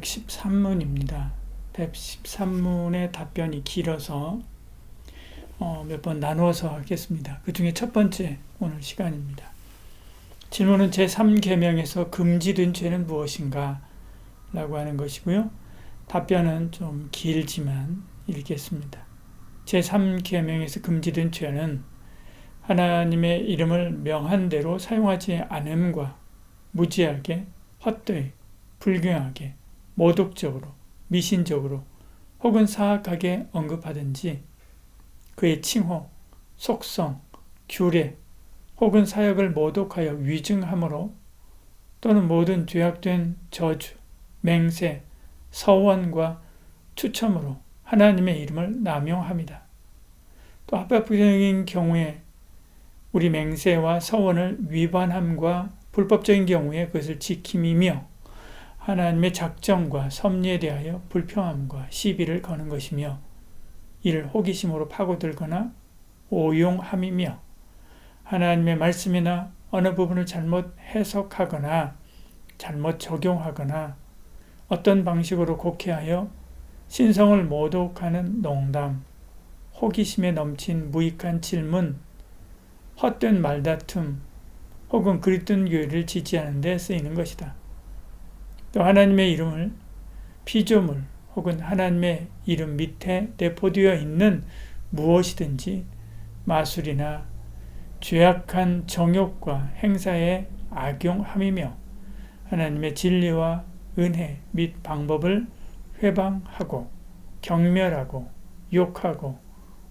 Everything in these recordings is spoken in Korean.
113문입니다. 113문의 답변이 길어서 몇 번 나누어서 하겠습니다. 그 중에 첫 번째 오늘 시간입니다. 질문은 제3계명에서 금지된 죄는 무엇인가? 라고 하는 것이고요. 답변은 좀 길지만 읽겠습니다. 제3계명에서 금지된 죄는 하나님의 이름을 명한 대로 사용하지 않음과 무지하게, 헛되이, 불경하게, 모독적으로, 미신적으로 혹은 사악하게 언급하든지 그의 칭호, 속성, 규례 혹은 사역을 모독하여 위증함으로 또는 모든 죄악된 저주, 맹세, 서원과 추첨으로 하나님의 이름을 남용합니다. 또 합법적인 경우에 우리 맹세와 서원을 위반함과 불법적인 경우에 그것을 지킴이며 하나님의 작정과 섭리에 대하여 불평함과 시비를 거는 것이며 이를 호기심으로 파고들거나 오용함이며 하나님의 말씀이나 어느 부분을 잘못 해석하거나 잘못 적용하거나 어떤 방식으로 곡해하여 신성을 모독하는 농담, 호기심에 넘친 무익한 질문, 헛된 말다툼 혹은 그리스도 교회를 지지하는 데 쓰이는 것이다. 또 하나님의 이름을 피조물 혹은 하나님의 이름 밑에 내포되어 있는 무엇이든지 마술이나 죄악한 정욕과 행사에 악용함이며 하나님의 진리와 은혜 및 방법을 회방하고 경멸하고 욕하고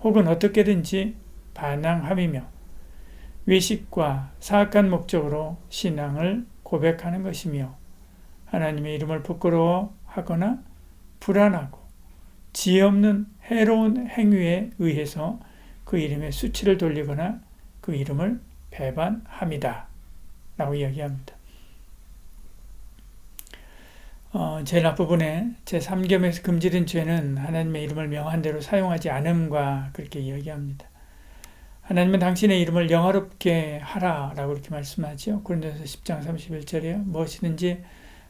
혹은 어떻게든지 반항함이며 외식과 사악한 목적으로 신앙을 고백하는 것이며 하나님의 이름을 부끄러워하거나 불안하고 지혜 없는 해로운 행위에 의해서 그 이름의 수치를 돌리거나 그 이름을 배반합니다. 라고 이야기합니다. 제일 앞부분에 제3계명에서 금지된 죄는 하나님의 이름을 명한 대로 사용하지 않음과 그렇게 이야기합니다. 하나님은 당신의 이름을 영화롭게 하라 라고 이렇게 말씀하죠. 고린도서 10장 31절에 무엇이든지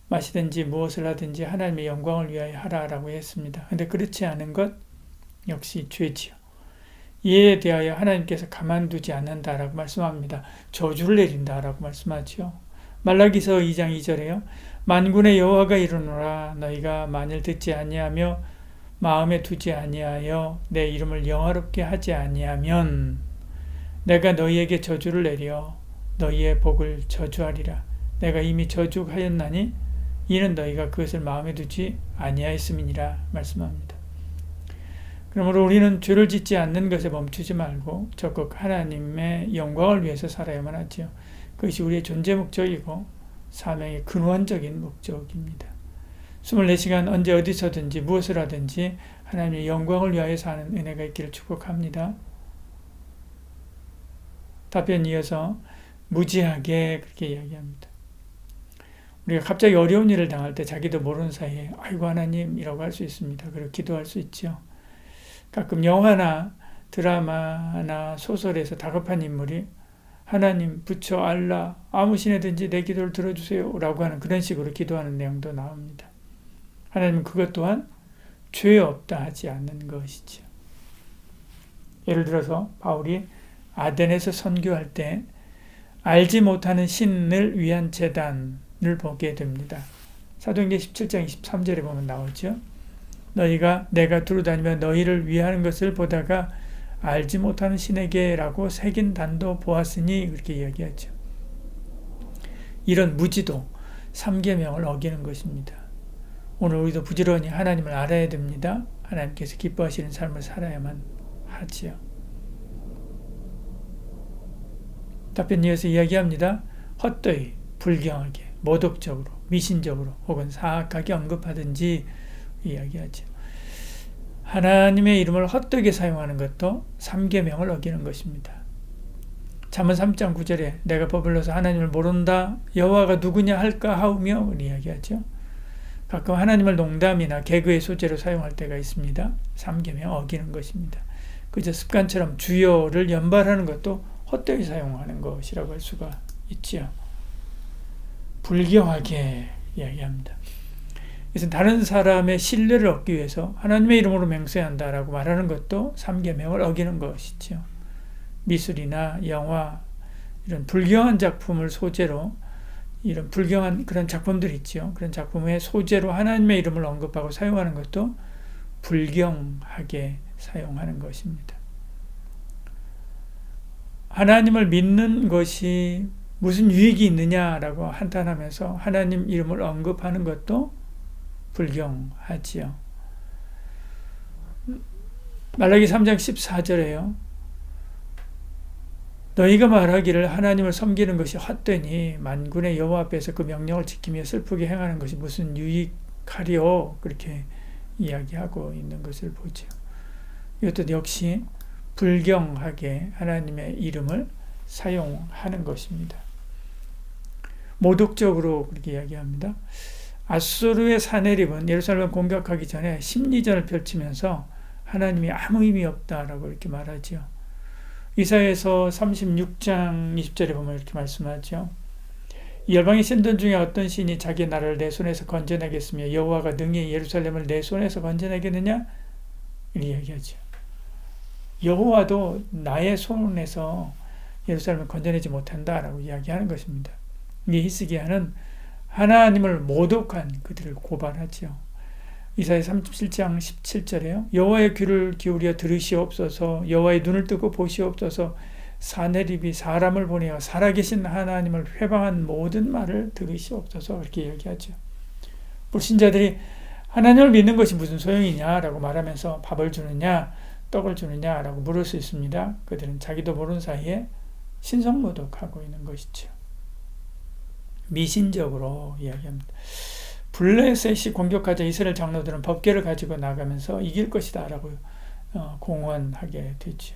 마시든지 무엇을 하든지 하나님의 영광을 위하여 하라라고 했습니다. 그런데 그렇지 않은 것 역시 죄지요. 이에 대하여 하나님께서 가만두지 않는다라고 말씀합니다. 저주를 내린다라고 말씀하죠. 말라기서 2장 2절에요. 만군의 여호와가 이르노라 너희가 만일 듣지 아니하며 마음에 두지 아니하여 내 이름을 영화롭게 하지 아니하면 내가 너희에게 저주를 내려 너희의 복을 저주하리라. 내가 이미 저주하였나니 이는 너희가 그것을 마음에 두지 아니하였음이니라 말씀합니다. 그러므로 우리는 죄를 짓지 않는 것에 멈추지 말고 적극 하나님의 영광을 위해서 살아야만 하지요. 그것이 우리의 존재 목적이고 사명의 근원적인 목적입니다. 24시간 언제 어디서든지 무엇을 하든지 하나님의 영광을 위하여 사는 은혜가 있기를 축복합니다. 답변 이어서 무지하게 그렇게 이야기합니다. 우리가 갑자기 어려운 일을 당할 때 자기도 모르는 사이에 아이고 하나님이라고 할 수 있습니다. 그리고 기도할 수 있죠. 가끔 영화나 드라마나 소설에서 다급한 인물이 하나님, 부처, 알라, 아무 신이든지 내 기도를 들어주세요 라고 하는 그런 식으로 기도하는 내용도 나옵니다. 하나님은 그것 또한 죄 없다 하지 않는 것이죠. 예를 들어서 바울이 아덴에서 선교할 때 알지 못하는 신을 위한 제단을 보게 됩니다. 사도행전 17장 23절에 보면 나오죠. 너희가 내가 두루다니며 너희를 위하는 것을 보다가 알지 못하는 신에게라고 새긴 단도 보았으니 그렇게 이야기하죠. 이런 무지도 3계명을 어기는 것입니다. 오늘 우리도 부지런히 하나님을 알아야 됩니다. 하나님께서 기뻐하시는 삶을 살아야만 하지요. 답변 이어서 이야기합니다. 헛되이, 불경하게, 모독적으로, 미신적으로 혹은 사악하게 언급하든지 이야기하죠. 하나님의 이름을 헛되게 사용하는 것도 3계명을 어기는 것입니다. 잠언 3장 9절에 내가 버블러서 하나님을 모른다 여호와가 누구냐 할까 하우며 이야기하죠. 가끔 하나님을 농담이나 개그의 소재로 사용할 때가 있습니다. 3계명 어기는 것입니다. 그저 습관처럼 주여를 연발하는 것도 헛되게 사용하는 것이라고 할 수가 있지요. 불경하게 이야기합니다. 그래서 다른 사람의 신뢰를 얻기 위해서 하나님의 이름으로 맹세한다라고 말하는 것도 3계명을 어기는 것이죠. 미술이나 영화, 이런 불경한 작품을 소재로, 이런 불경한 그런 작품들 있죠. 그런 작품의 소재로 하나님의 이름을 언급하고 사용하는 것도 불경하게 사용하는 것입니다. 하나님을 믿는 것이 무슨 유익이 있느냐라고 한탄하면서 하나님 이름을 언급하는 것도 불경하지요. 말라기 3장 14절에요. 너희가 말하기를 하나님을 섬기는 것이 헛되니 만군의 여호와 앞에서 그 명령을 지키며 슬프게 행하는 것이 무슨 유익하리요? 그렇게 이야기하고 있는 것을 보죠. 이것도 역시 불경하게 하나님의 이름을 사용하는 것입니다. 모독적으로 그렇게 이야기합니다. 아수르의 사네립은 예루살렘을 공격하기 전에 심리전을 펼치면서 하나님이 아무 의미 없다라고 이렇게 말하죠. 이사야서 36장 20절에 보면 이렇게 말씀하죠. 열방의 신들 중에 어떤 신이 자기 나라를 내 손에서 건져내겠으며 여호와가 능히 예루살렘을 내 손에서 건져내겠느냐? 이렇게 얘기하죠. 여호와도 나의 손에서 예루살렘을 건져내지 못한다라고 이야기하는 것입니다. 이 히스기야는 하나님을 모독한 그들을 고발하죠. 이사야 37장 17절에요. 여호와의 귀를 기울여 들으시옵소서, 여호와의 눈을 뜨고 보시옵소서. 사네립이 사람을 보내어 살아계신 하나님을 회방한 모든 말을 들으시옵소서. 이렇게 이야기하죠. 불신자들이 하나님을 믿는 것이 무슨 소용이냐라고 말하면서 밥을 주느냐 떡을 주느냐라고 물을 수 있습니다. 그들은 자기도 모르는 사이에 신성모독하고 있는 것이죠. 미신적으로 이야기합니다. 블레셋이 공격하자 이스라엘 장로들은 법궤를 가지고 나가면서 이길 것이다 라고 공언하게 되죠.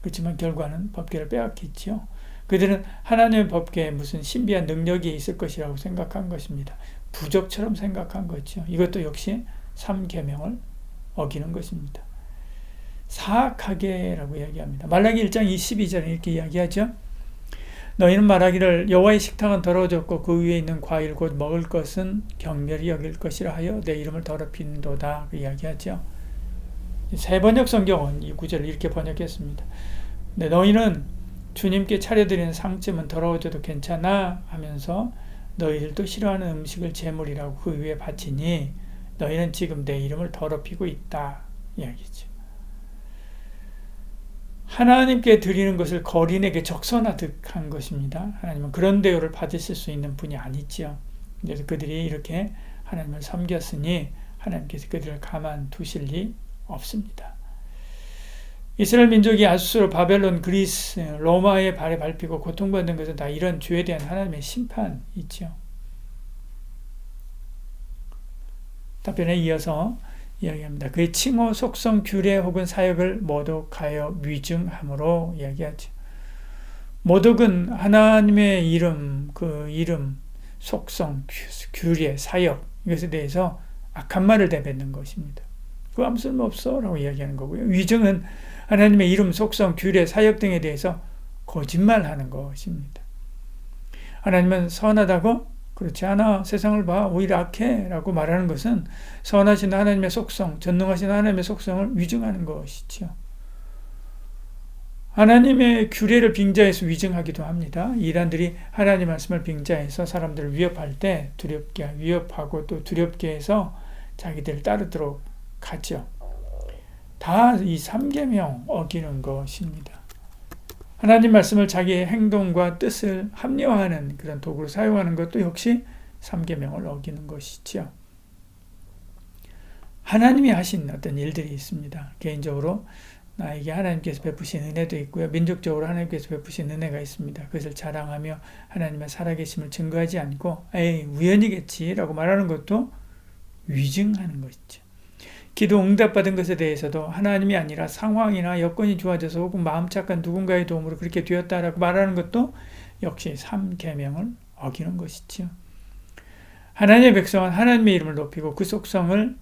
그렇지만 결과는 법궤를 빼앗겼죠. 그들은 하나님의 법궤에 무슨 신비한 능력이 있을 것이라고 생각한 것입니다. 부적처럼 생각한 거죠. 이것도 역시 3계명을 어기는 것입니다. 사악하게라고 이야기합니다. 말라기 1장 22절에 이렇게 이야기하죠. 너희는 말하기를 여호와의 식탁은 더러워졌고 그 위에 있는 과일 곧 먹을 것은 경멸히 여길 것이라 하여 내 이름을 더럽힌도다. 그 이야기하죠. 새 번역 성경은 이 구절을 이렇게 번역했습니다. 네, 너희는 주님께 차려드리는 상쯤은 더러워져도 괜찮아 하면서 너희들도 싫어하는 음식을 제물이라고 그 위에 바치니 너희는 지금 내 이름을 더럽히고 있다. 이야기죠. 하나님께 드리는 것을 거린에게 적선하듯한 것입니다. 하나님은 그런 대우를 받으실 수 있는 분이 아니지요. 그래서 그들이 이렇게 하나님을 섬겼으니 하나님께서 그들을 가만두실 리 없습니다. 이스라엘 민족이 아수르, 바벨론, 그리스, 로마의 발에 밟히고 고통받는 것은 다 이런 죄에 대한 하나님의 심판이지요. 답변에 이어서 이야기합니다. 그의 칭호, 속성, 규례 혹은 사역을 모독하여 위증함으로 이야기하죠. 모독은 하나님의 이름, 그 이름, 속성, 규례, 사역 이것에 대해서 악한 말을 내뱉는 것입니다. 그거 아무 쓸모없어 라고 이야기하는 거고요. 위증은 하나님의 이름, 속성, 규례, 사역 등에 대해서 거짓말하는 것입니다. 하나님은 선하다고? 그렇지 않아. 세상을 봐. 오히려 악해. 라고 말하는 것은 선하신 하나님의 속성, 전능하신 하나님의 속성을 위증하는 것이죠. 하나님의 규례를 빙자해서 위증하기도 합니다. 이란들이 하나님 말씀을 빙자해서 사람들을 위협할 때 두렵게 위협하고 또 두렵게 해서 자기들을 따르도록 하죠. 다 이 3계명 어기는 것입니다. 하나님 말씀을 자기의 행동과 뜻을 합리화하는 그런 도구로 사용하는 것도 역시 3계명을 어기는 것이지요. 하나님이 하신 어떤 일들이 있습니다. 개인적으로 나에게 하나님께서 베푸신 은혜도 있고요. 민족적으로 하나님께서 베푸신 은혜가 있습니다. 그것을 자랑하며 하나님의 살아계심을 증거하지 않고 에이 우연이겠지라고 말하는 것도 위증하는 것이죠. 기도 응답받은 것에 대해서도 하나님이 아니라 상황이나 여건이 좋아져서 혹은 마음 착한 누군가의 도움으로 그렇게 되었다라고 말하는 것도 역시 3계명을 어기는 것이지요. 하나님의 백성은 하나님의 이름을 높이고 그 속성을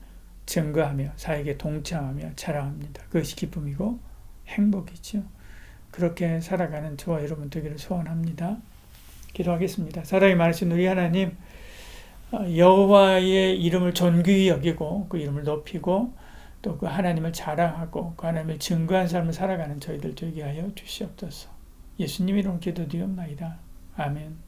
증거하며 사역에 동참하며 자랑합니다. 그것이 기쁨이고 행복이죠. 그렇게 살아가는 저와 여러분 되기를 소원합니다. 기도하겠습니다. 사랑이 많으신 우리 하나님, 여호와의 이름을 존귀히 여기고 그 이름을 높이고 또 그 하나님을 자랑하고 그 하나님을 증거한 삶을 살아가는 저희들 되게 하여 주시옵소서. 예수님 이름으로 기도드리옵나이다. 아멘.